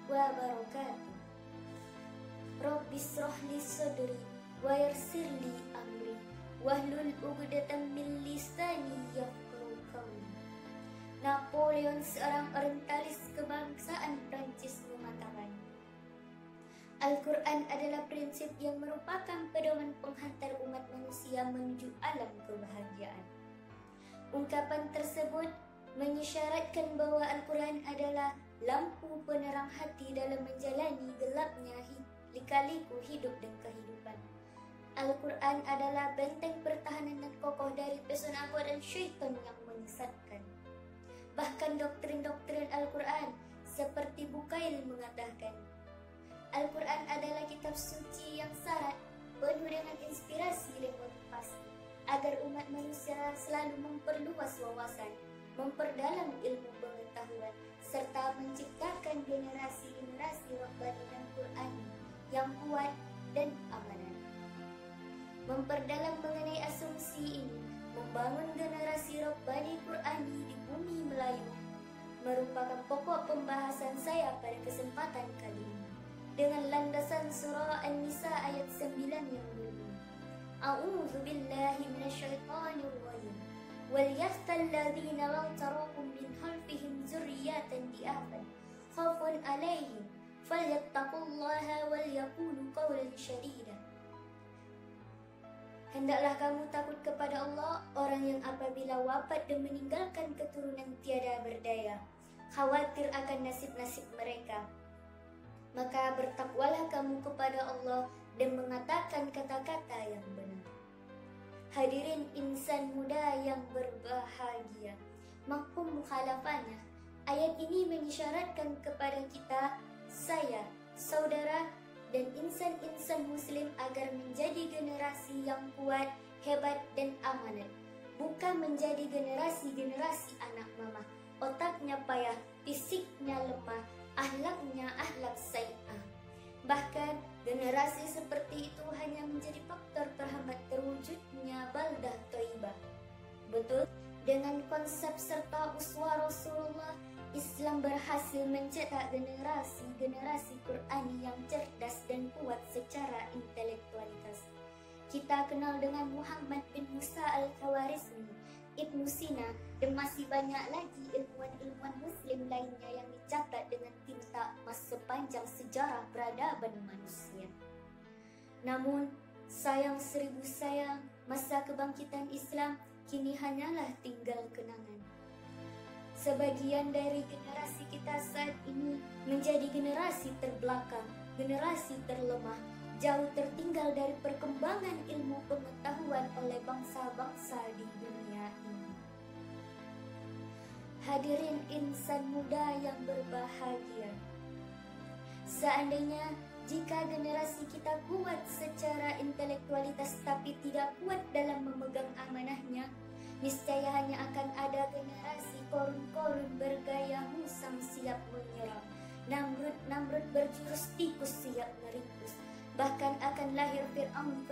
wabarakatuh. Rabbi shrah li sadri wa yassir li amri wahlul 'uqdatam min lisani yafqahu qawli. Napoleon, seorang orientalis kebangsaan Prancis, mengatakan, Al-Quran adalah prinsip yang merupakan pedoman penghantar umat manusia menuju alam kebahagiaan. Ungkapan tersebut mengisyaratkan bahwa Al-Quran adalah lampu penerang hati dalam menjalani gelapnya lika-liku hidup dan kehidupan. Al-Quran adalah benteng pertahanan dan kokoh dari pesona godaan syaitan yang menyesatkan. Bahkan doktrin-doktrin Al-Quran seperti Bukail mengatakan, Al-Quran adalah kitab suci yang syarat penuh dengan inspirasi dan motivasi agar umat manusia selalu memperluas wawasan, memperdalam ilmu pengetahuan, serta menciptakan generasi-generasi Rabbani Quran yang kuat dan amanah. Memperdalam mengenai asumsi ini, membangun generasi Rabbani Qurani di bumi Melayu merupakan pokok pembahasan saya pada kesempatan kali ini dengan landasan surah An-Nisa ayat 9 yang berbunyi, A'udzu billahi minasyaitonir rajim. Wal yahtal ladzina law tarakum min khalfihim dzurriyyatan di'afan khaufun 'alaihim falyattaqullaha wal yaqulu qawlan shadida. Hendaklah kamu takut kepada Allah, orang yang apabila wafat dan meninggalkan keturunan tiada berdaya, khawatir akan nasib-nasib mereka. Maka bertakwalah kamu kepada Allah dan mengatakan kata-kata yang benar. Hadirin insan muda yang berbahagia, mafhum mukhalafahnya, ayat ini mengisyaratkan kepada kita, saya, saudara, dan insan-insan muslim agar menjadi generasi yang kuat, hebat, dan amanat. Bukan menjadi generasi-generasi anak mama, otaknya payah, fisiknya lemah, ahlaknya ahlak sayyi'ah. Bahkan generasi seperti itu hanya menjadi faktor terhambat terwujudnya baldah thayyibah. Betul, dengan konsep serta uswah Rasulullah, Islam berhasil mencetak generasi Qurani yang cerdas dan kuat secara intelektualitas. Kita kenal dengan Muhammad bin Musa al-Khawarizmi, Ibnu Sina, dan masih banyak lagi ilmuwan-ilmuwan muslim lainnya yang dicatat dengan tinta emas sepanjang sejarah peradaban manusia. Namun, sayang seribu sayang, masa kebangkitan Islam kini hanyalah tinggal kenangan. Sebagian dari generasi kita saat ini menjadi generasi terbelakang, generasi terlemah, jauh tertinggal dari perkembangan ilmu pengetahuan oleh bangsa-bangsa di dunia ini. Hadirin insan muda yang berbahagia, seandainya jika generasi kita kuat secara intelektualitas tapi tidak kuat dalam memegang amanahnya, niscaya hanya akan ada generasi korun-korun bergaya musang siap menyerang, Namrud berjurus tikus siap meringkus. Bahkan akan lahir Fir'aun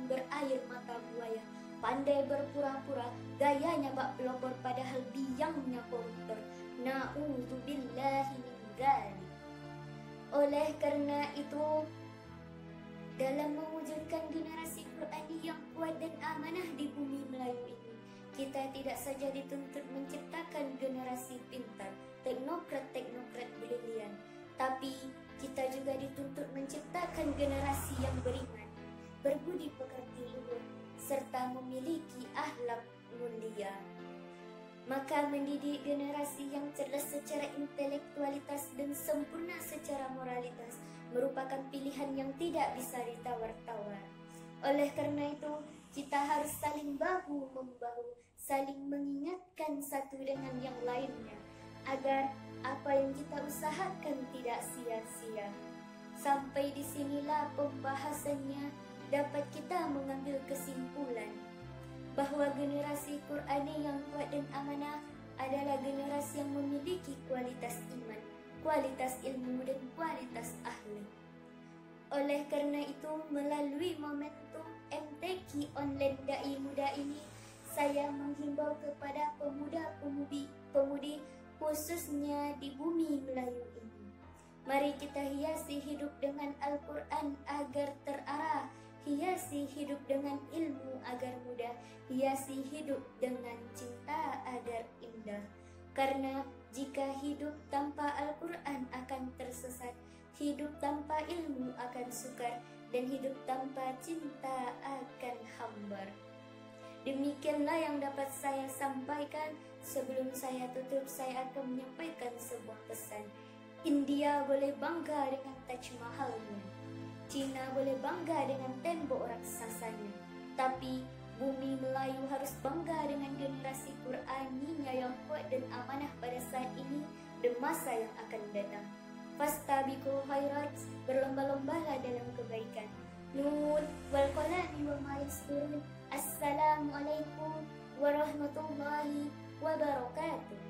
berair mata buaya, pandai berpura-pura, gayanya bak pelopor padahal biangnya koruptor. Na'udzubillahi min dzalik. Oleh karena itu, dalam mewujudkan generasi Qurani yang kuat dan amanah di bumi Melayu ini, kita tidak saja dituntut menciptakan generasi pintar, teknokrat brilian, tapi kita juga dituntut menciptakan generasi yang beriman, berbudi pekerti luhur, serta memiliki akhlak mulia. Maka mendidik generasi yang cerdas secara intelektualitas dan sempurna secara moralitas merupakan pilihan yang tidak bisa ditawar-tawar. Oleh karena itu, kita harus saling bahu-membahu, saling mengingatkan satu dengan yang lainnya, agar apa yang kita usahakan tidak sia-sia. Sampai disinilah pembahasannya dapat kita mengambil kesimpulan bahwa generasi Qurani yang kuat dan amanah adalah generasi yang memiliki kualitas iman, kualitas ilmu, dan kualitas akhlak. Oleh karena itu, melalui momentum MTQ Online Dai Muda ini, saya menghimbau kepada pemuda-pemudi khususnya di bumi Melayu ini, Mari kita hiasi hidup dengan Al-Quran agar terarah, hiasi hidup dengan ilmu agar mudah, hiasi hidup dengan cinta agar indah. Karena jika hidup tanpa Al-Quran akan tersesat, hidup tanpa ilmu akan sukar, dan hidup tanpa cinta akan hambar. Demikianlah yang dapat saya sampaikan. Sebelum saya tutup, saya akan menyampaikan sebuah pesan. India boleh bangga dengan Taj Mahalnya, Cina boleh bangga dengan tembok raksasanya, tapi bumi Melayu harus bangga dengan generasi Qur'aninya yang kuat dan amanah pada saat ini dan masa yang akan datang. Fastabiqul khairat, berlomba-lombalah dalam kebaikan. Nun wal qalami wa ma yasturun. Assalamualaikum warahmatullahi wabarakatuh.